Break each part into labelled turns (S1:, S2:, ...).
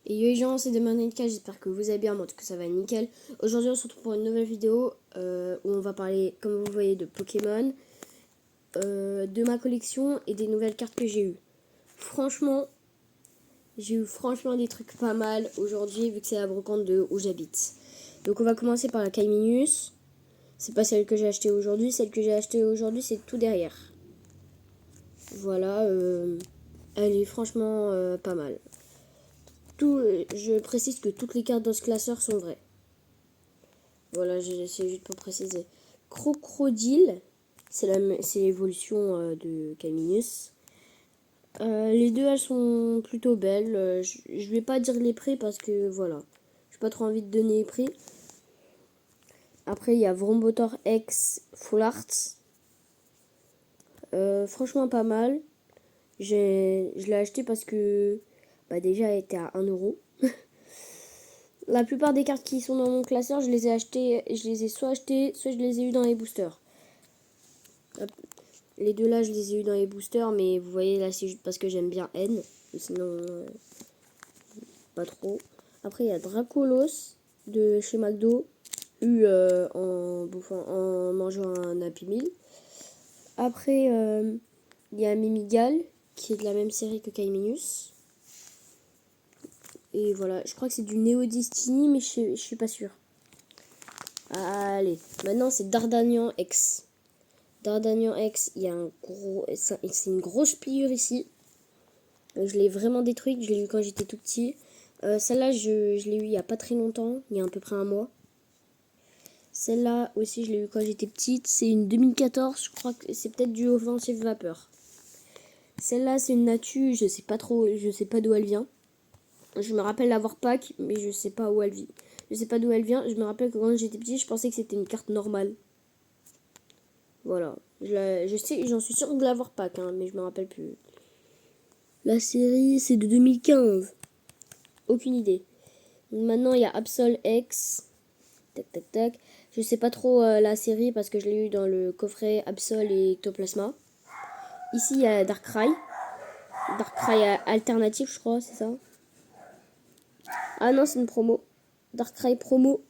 S1: Et yo les gens, c'est Demain.K, j'espère que vous allez bien, moi en tout cas ça va nickel. Aujourd'hui on se retrouve pour une nouvelle vidéo où on va parler, comme vous voyez, de Pokémon, de ma collection et des nouvelles cartes que j'ai eues. Franchement, j'ai eu des trucs pas mal aujourd'hui vu que c'est la brocante de où j'habite. Donc on va commencer par la Kaiminus. C'est pas celle que j'ai achetée aujourd'hui, celle que j'ai achetée aujourd'hui c'est tout derrière. Voilà, elle est franchement pas mal. Je précise que toutes les cartes dans ce classeur sont vraies. Voilà, c'est juste pour préciser. Crocodile, c'est l'évolution de Caminus. Les deux, elles sont plutôt belles. Je vais pas dire les prix parce que voilà, j'ai pas trop envie de donner les prix. Après, il y a Vrombotor X Full Art. Franchement, pas mal. Je l'ai acheté parce que déjà, elle était à 1€. La plupart des cartes qui sont dans mon classeur, je les ai soit achetées, soit je les ai eues dans les boosters. Les deux là, je les ai eues dans les boosters, mais vous voyez là, c'est juste parce que j'aime bien N. Sinon, pas trop. Après, il y a Dracolos de chez McDo, eu en mangeant un Happy Meal. Après, il y a Mimigal, qui est de la même série que Kaiminus. Et voilà, je crois que c'est du Neo Destiny, mais je suis pas sûre. Allez, maintenant c'est Dardanian X. Dardanian X, il y a c'est une grosse pliure ici. Je l'ai vraiment détruite, je l'ai eu quand j'étais tout petit. Celle-là, je l'ai eu il y a pas très longtemps, il y a à peu près un mois. Celle-là aussi, je l'ai eu quand j'étais petite. C'est une 2014, je crois que c'est peut-être du Offensive Vapeur. Celle-là, c'est une Natu, je sais pas d'où elle vient. Je me rappelle l'avoir pack, mais je sais pas où elle vit. Je sais pas d'où elle vient. Je me rappelle que quand j'étais petit, je pensais que c'était une carte normale. Voilà. Je sais, j'en suis sûre de l'avoir pack, hein, mais je me rappelle plus. La série, c'est de 2015. Aucune idée. Maintenant, il y a Absol X. Tac, tac, tac. Je sais pas trop la série parce que je l'ai eu dans le coffret Absol et Ectoplasma. Ici, il y a Darkrai. Darkrai alternatif, je crois, c'est ça. Ah non, c'est une promo. Darkrai promo.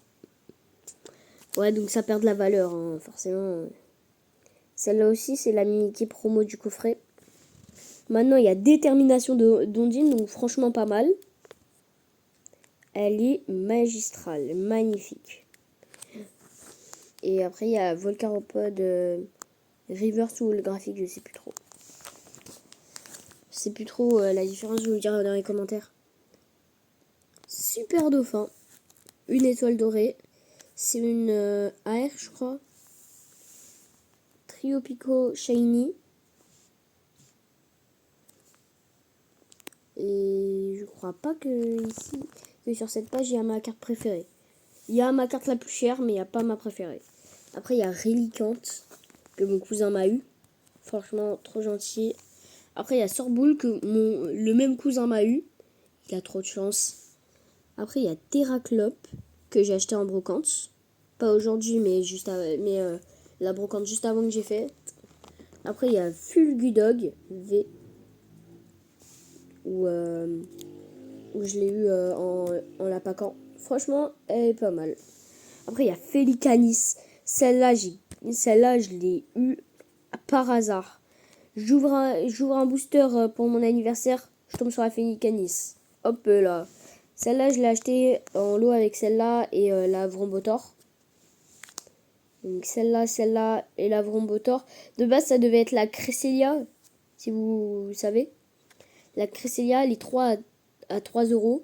S1: Ouais, donc ça perd de la valeur, hein, forcément. Celle-là aussi, c'est la mini promo du coffret. Maintenant, il y a Détermination d'Ondine, donc franchement pas mal. Elle est magistrale, magnifique. Et après, il y a Volcaropod Reverse ou holographique, je sais plus trop. Je sais plus trop la différence, je vais vous le dire dans les commentaires. Super Dauphin, une étoile dorée. C'est une AR, je crois. Trio Pico Shiny. Et je crois pas que ici, que sur cette page, il y a ma carte préférée. Il y a ma carte la plus chère, mais il n'y a pas ma préférée. Après, il y a Reliquante, que mon cousin m'a eu. Franchement, trop gentil. Après, il y a Sorboule, que le même cousin m'a eu. Il a trop de chance. Après, il y a Terraclope, que j'ai acheté en brocante. Pas aujourd'hui, mais la brocante juste avant que j'ai fait. Après, il y a Fulgudog, V. Où je l'ai eu en la paquant. Franchement, elle est pas mal. Après, il y a Felicanis. Celle-là, je l'ai eu par hasard. J'ouvre un booster pour mon anniversaire. Je tombe sur la Felicanis. Hop là. Celle-là, je l'ai achetée en lot avec celle-là et la Vrombotor. Donc celle-là et la Vrombotor. De base, ça devait être la Cresselia, si vous savez. La Cresselia, les 3 à 3€.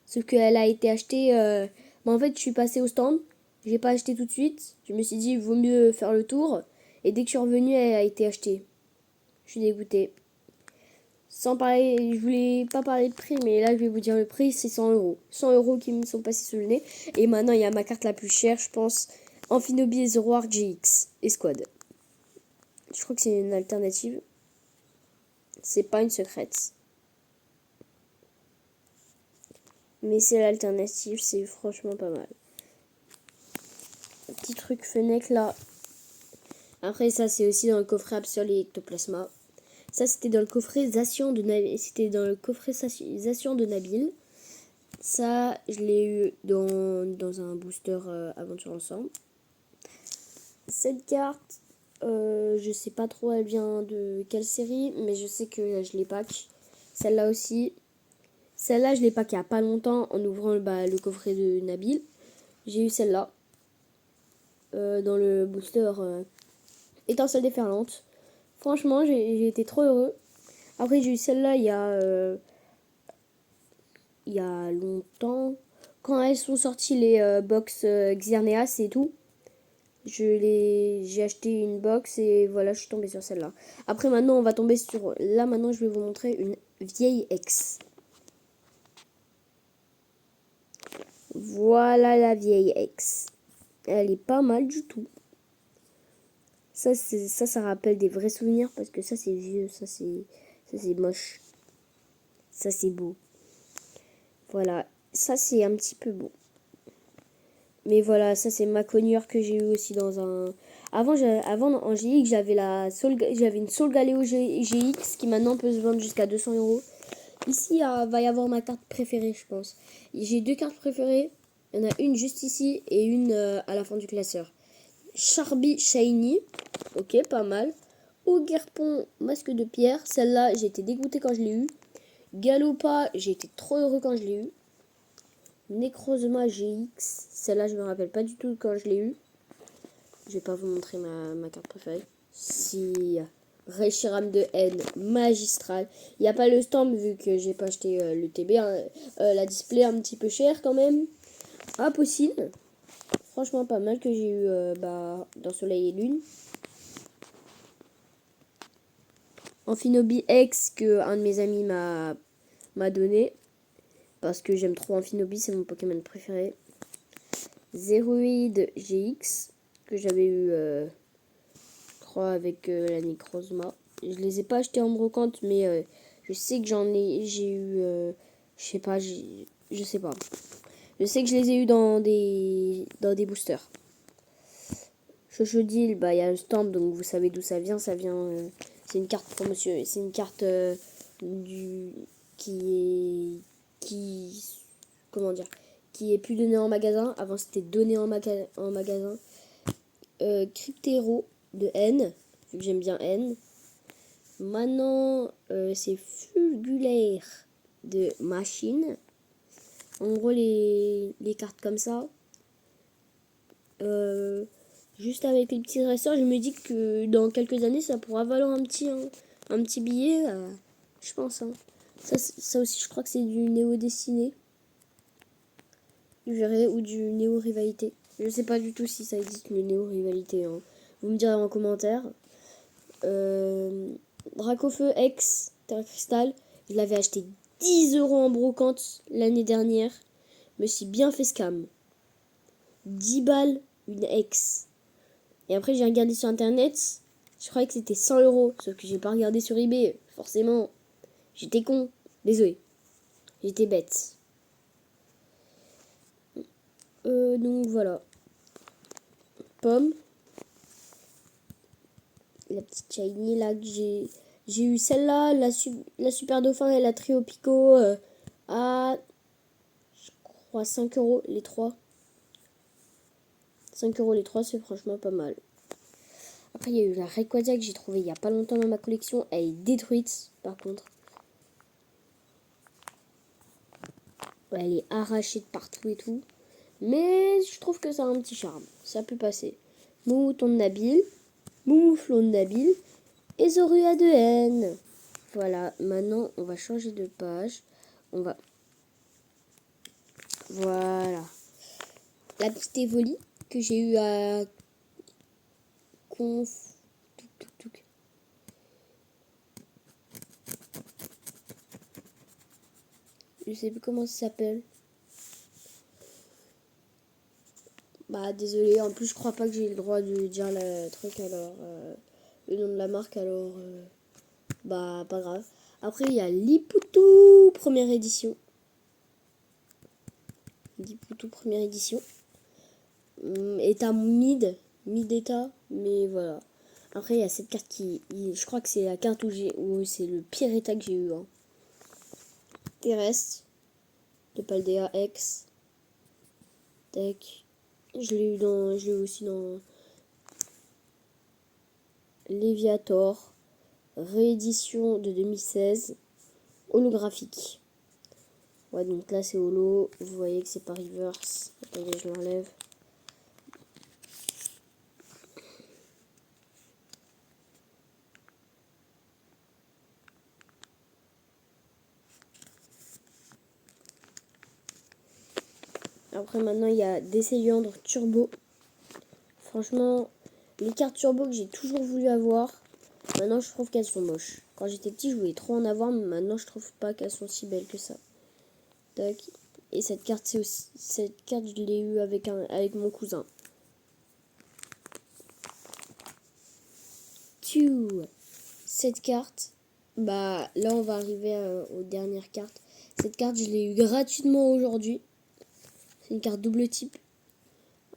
S1: Sauf qu'elle a été achetée. En fait, je suis passée au stand. J'ai pas acheté tout de suite. Je me suis dit, il vaut mieux faire le tour. Et dès que je suis revenue, elle a été achetée. Je suis dégoûtée. Sans parler, je voulais pas parler de prix, mais là, je vais vous dire le prix, c'est 100€. 100€ qui me sont passés sous le nez. Et maintenant, il y a ma carte la plus chère, je pense. Amphinobi Zoroark GX et Squad. Je crois que c'est une alternative. C'est pas une secrète. Mais c'est l'alternative, c'est franchement pas mal. Un petit truc Fennec là. Après ça c'est aussi dans le coffret Absol et Ectoplasma. Ça, c'était dans le coffret Zacian de Nabil. C'était dans le coffret Zacian de Nabil. Ça, je l'ai eu dans un booster Aventure Ensemble. Cette carte, je sais pas trop elle vient de quelle série, mais je sais que je l'ai pack. Celle-là aussi. Celle-là, je l'ai pack il n'y a pas longtemps en ouvrant le coffret de Nabil. J'ai eu celle-là. Dans le booster Étincelle déferlante. Franchement, j'ai été trop heureux. Après, j'ai eu celle-là il y a longtemps. Quand elles sont sorties les box Xerneas et tout, j'ai acheté une box et voilà, je suis tombée sur celle-là. Après, maintenant, on va tomber sur... Là, maintenant, je vais vous montrer une vieille ex. Voilà la vieille ex. Elle est pas mal du tout. Ça rappelle des vrais souvenirs parce que ça, c'est vieux. Ça, c'est moche. Ça, c'est beau. Voilà. Ça, c'est un petit peu beau. Mais voilà, ça, c'est ma cognure que j'ai eu aussi dans un... Avant en GX, j'avais une Soul Galeo GX qui maintenant peut se vendre jusqu'à 200 euros. Ici, va y avoir ma carte préférée, je pense. J'ai deux cartes préférées. Il y en a une juste ici et une à la fin du classeur. Charby Shiny. Ok, pas mal. Ogerpon Masque de Pierre. Celle-là, j'ai été dégoûtée quand je l'ai eu. Galopa, j'ai été trop heureux quand je l'ai eu. Necrozma GX. Celle-là, je me rappelle pas du tout quand je l'ai eu. Je vais pas vous montrer ma carte préférée. Si... Reshiram de N, magistral. Il n'y a pas le stand vu que j'ai pas acheté le TB. Hein, la display un petit peu cher quand même. Impossible. Franchement pas mal que j'ai eu dans Soleil et Lune. Amphinobi X que un de mes amis m'a donné. Parce que j'aime trop Amphinobi, c'est mon Pokémon préféré. Zeroid GX que j'avais eu... je crois avec la Necrozma. Je les ai pas achetés en brocante, mais je sais que j'ai eu, je sais pas, je sais pas. Je sais que je les ai eu dans des boosters. Chochodile, il y a le stand, donc vous savez d'où ça vient. Ça vient, c'est une carte promotion, c'est une carte qui comment dire, qui est plus donnée en magasin. Avant c'était donné en magasin. Cryptero de N, vu que j'aime bien N. Maintenant, c'est Fulgulaire de Machine. En gros, les cartes comme ça. Juste avec les petits restants, je me dis que dans quelques années, ça pourra valoir un petit billet. Je pense. Hein. Ça aussi, je crois que c'est du Néo Destiné. Je verrai, ou du Néo Rivalité. Je sais pas du tout si ça existe, le Néo Rivalité. Hein. Vous me direz en commentaire. Dracofeu X Terre Cristal, je l'avais acheté 10 euros en brocante l'année dernière. Me suis bien fait scam. 10 balles, une X. Et après, j'ai regardé sur internet. Je croyais que c'était 100 euros. Sauf que j'ai pas regardé sur eBay. Forcément. J'étais con. Désolé. J'étais bête. Donc voilà. Pomme. La petite shiny là que j'ai eu celle-là, la super dauphin et la trio pico à je crois 5 euros les trois. 5 euros les trois, c'est franchement pas mal. Après il y a eu la Rayquaza que j'ai trouvé il y a pas longtemps dans ma collection. Elle est détruite par contre. Elle est arrachée de partout et tout. Mais je trouve que ça a un petit charme. Ça peut passer. Moumouton de Nabil. Moumouflon de Nabil. Et Zorua de N. Voilà, maintenant on va changer de page. On va... Voilà. La petite Evoli que j'ai eu à Conf... Je sais plus comment ça s'appelle. Désolé, en plus je crois pas que j'ai le droit de dire le truc alors le nom de la marque alors pas grave. Après il y a Lipoutou première édition. Lipoutou première édition. État mid état, mais voilà. Après, il y a cette carte je crois que c'est la carte où c'est le pire état que j'ai eu. Hein. Terrestre. De Paldea X. Tac. Je l'ai eu aussi dans Léviator. Réédition de 2016. Holographique. Ouais, donc là c'est holo. Vous voyez que c'est pas reverse. Attendez, je l'enlève. Après, maintenant, il y a Descéliandre Turbo. Franchement, les cartes Turbo que j'ai toujours voulu avoir, maintenant, je trouve qu'elles sont moches. Quand j'étais petit, je voulais trop en avoir, mais maintenant, je trouve pas qu'elles sont si belles que ça. Tac. Et cette carte, cette carte, je l'ai eue avec mon cousin. Cette carte, bah, là, on va arriver aux dernières cartes. Cette carte, je l'ai eue gratuitement aujourd'hui. C'est une carte double type.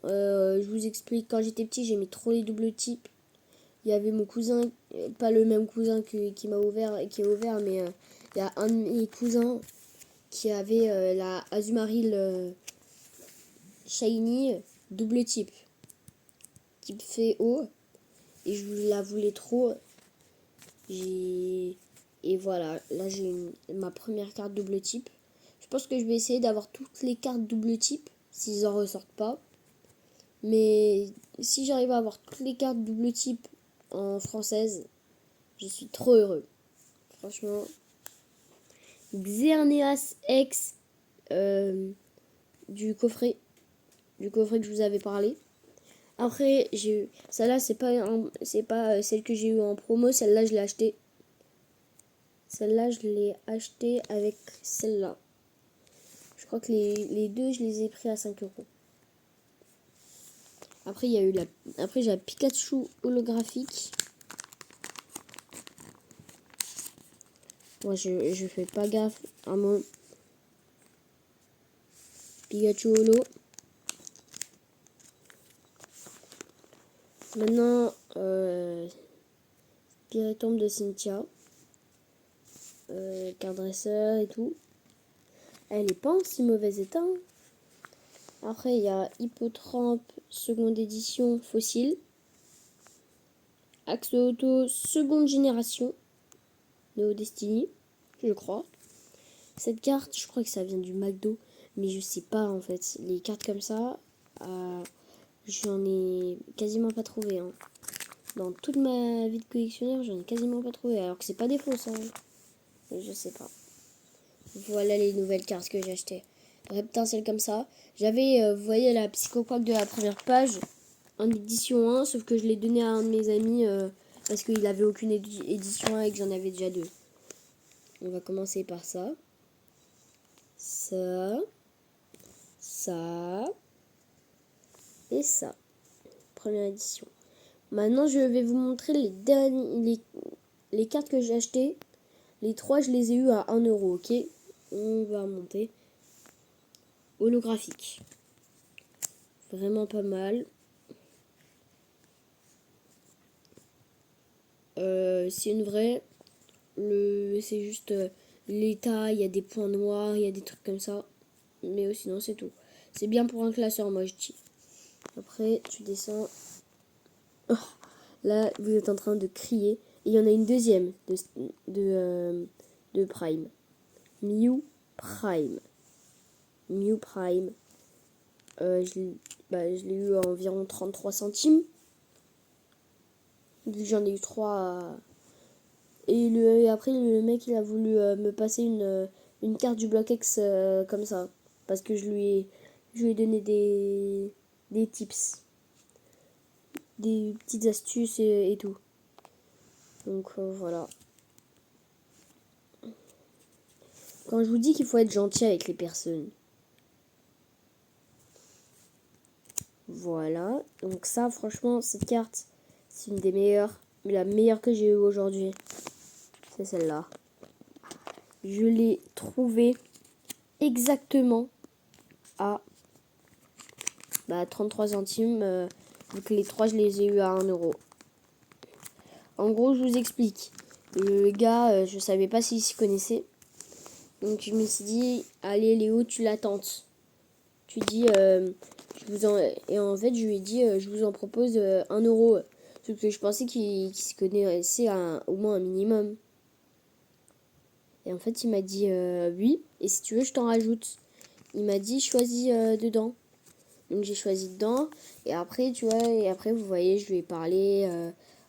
S1: Je vous explique, quand j'étais petit, j'aimais trop les doubles types. Il y avait mon cousin, pas le même cousin qui m'a ouvert, qui a ouvert, mais il y a un de mes cousins qui avait la Azumarill Shiny double type fait haut, et je la voulais trop. Et voilà, là j'ai ma première carte double type. Je pense que je vais essayer d'avoir toutes les cartes double type s'ils en ressortent pas. Mais si j'arrive à avoir toutes les cartes double type en française, je suis trop heureux. Franchement. Xerneas X du coffret que je vous avais parlé. Après, j'ai eu celle-là, c'est pas celle que j'ai eu en promo, celle-là je l'ai achetée. Celle-là, je l'ai achetée avec celle-là. Je crois que les deux, je les ai pris à 5 euros. Après, il y a eu après, j'ai la Pikachu holographique. Moi, je fais pas gaffe à mon Pikachu holo. Maintenant, Spiritomb de Cynthia. Carte dresseur et tout. Elle est pas en si mauvais état. Hein. Après, il y a Hippotrampe, seconde édition, fossile. Axe Auto, seconde génération. Neo Destiny, je crois. Cette carte, je crois que ça vient du McDo. Mais je sais pas en fait. Les cartes comme ça, j'en ai quasiment pas trouvé. Hein. Dans toute ma vie de collectionneur, j'en ai quasiment pas trouvé. Alors que c'est pas des fausses. Hein. Je sais pas. Voilà les nouvelles cartes que j'ai achetées. Reptincelle comme ça. J'avais, vous voyez, la psychoquack de la première page en édition 1, sauf que je l'ai donné à un de mes amis parce qu'il avait aucune édition 1 et que j'en avais déjà deux. On va commencer par ça. Ça. Ça. Et ça. Première édition. Maintenant, je vais vous montrer les cartes que j'ai achetées. Les trois, je les ai eues à 1 euro, ok? On va monter. Holographique. Vraiment pas mal. C'est une vraie. C'est juste l'état, il y a des points noirs, il y a des trucs comme ça. Mais sinon, c'est tout. C'est bien pour un classeur, moi je dis. Après, tu descends. Oh, là, vous êtes en train de crier. Et il y en a une deuxième de Prime. Mew Prime. Mew Prime. Je l'ai eu à environ 33 centimes. Vu que j'en ai eu 3. Et après, le mec, il a voulu me passer une carte du bloc X comme ça. Parce que je lui ai donné des tips. Des petites astuces et tout. Donc voilà. Quand je vous dis qu'il faut être gentil avec les personnes. Voilà. Donc ça, franchement, cette carte, c'est une des meilleures. Mais la meilleure que j'ai eue aujourd'hui, c'est celle-là. Je l'ai trouvée exactement à 33 centimes. Donc les trois, je les ai eu à 1 euro. en gros, je vous explique. Le gars, je savais pas s'il s'y connaissait. Donc je me suis dit, allez Léo, tu la tentes. Tu dis, et en fait, je lui ai dit, je vous en propose 1 euro. Sauf que je pensais qu'il se connaissait au moins un minimum. Et en fait, il m'a dit, oui, et si tu veux, je t'en rajoute. Il m'a dit, choisis dedans. Donc j'ai choisi dedans. Et après, tu vois, vous voyez, je lui ai parlé.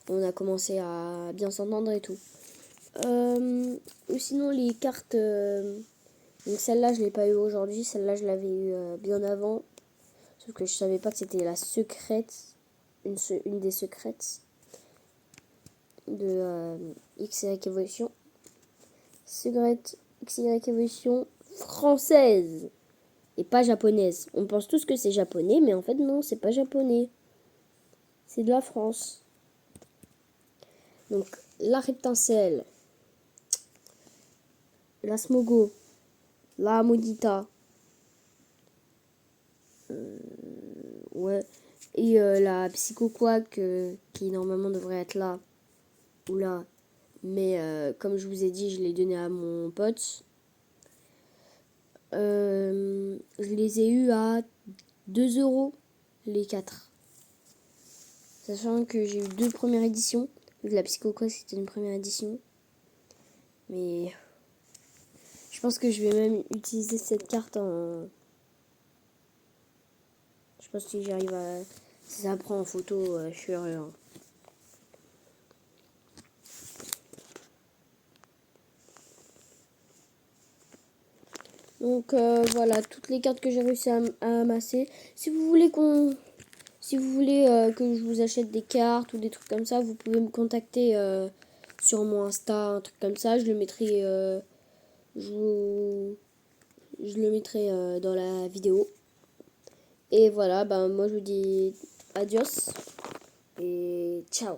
S1: On a commencé à bien s'entendre et tout. Ou sinon, les cartes. Donc celle-là, je l'ai pas eu aujourd'hui. Celle-là, je l'avais eu bien avant. Sauf que je savais pas que c'était la secrète. Une des secrètes de XY Evolution. Secrète XY Evolution française. Et pas japonaise. On pense tous que c'est japonais, mais en fait, non, c'est pas japonais. C'est de la France. Donc, la Reptincelle, la Smogo, la Modita, ouais, et la Psychoquack qui normalement devrait être là, ou là, mais comme je vous ai dit, je l'ai donné à mon pote. Je les ai eus à 2 euros les 4. Sachant que j'ai eu 2 premières éditions. La Psychoquack c'était une première édition. Mais je pense que je vais même utiliser cette carte en... Je pense que j'arrive à... Si ça prend en photo, je suis heureux. Donc voilà, toutes les cartes que j'ai réussi à amasser. Si vous voulez que je vous achète des cartes ou des trucs comme ça, vous pouvez me contacter sur mon Insta, un truc comme ça. Je le mettrai, je le mettrai dans la vidéo. Et voilà, moi je vous dis adios et ciao.